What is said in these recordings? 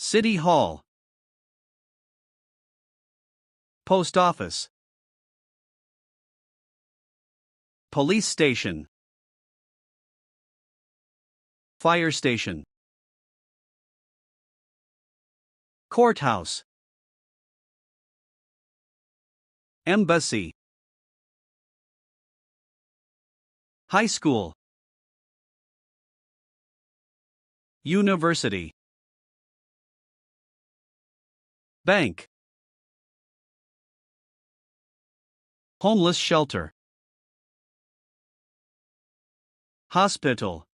City Hall. Post office. Police station. Fire station. Courthouse. Embassy. High school. University. Bank. Homeless shelter. Hospital.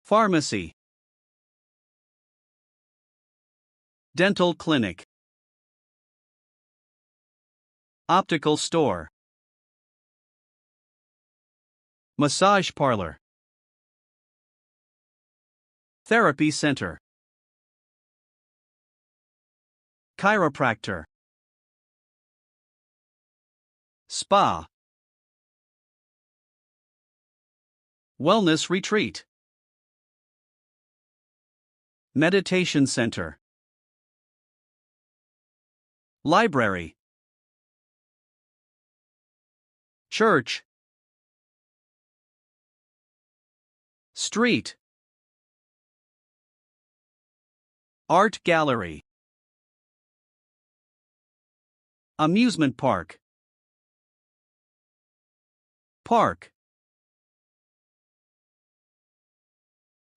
Pharmacy. Dental clinic. Optical store. Massage parlor. Therapy center. Chiropractor. Spa. Wellness retreat. Meditation center. Library. Church. Street. Art gallery. Amusement park. Park.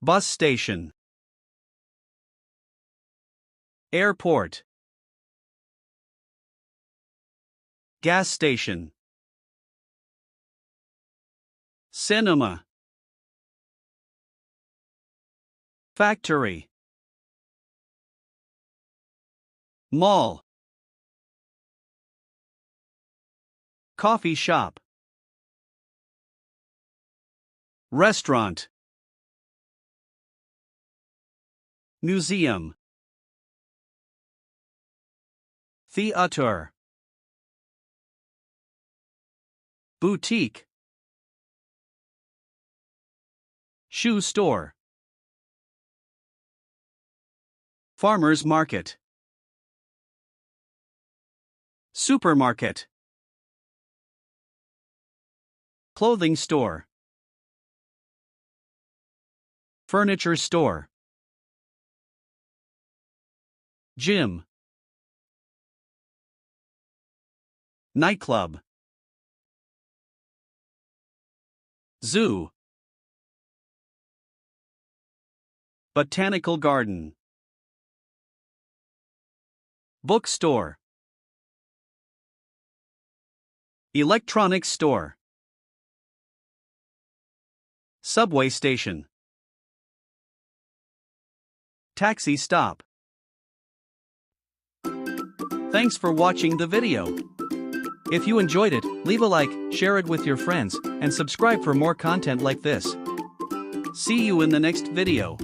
Bus station. Airport. Gas station. Cinema. Factory. Mall. Coffee shop. Restaurant. Museum. Theater. Boutique. Shoe store. Farmer's market. Supermarket. Clothing store. Furniture store. Gym. Nightclub. Zoo. Botanical garden. Bookstore. Electronics store. Subway station. Taxi stop. Thanks for watching the video. If you enjoyed it, leave a like, share it with your friends, and subscribe for more content like this. See you in the next video.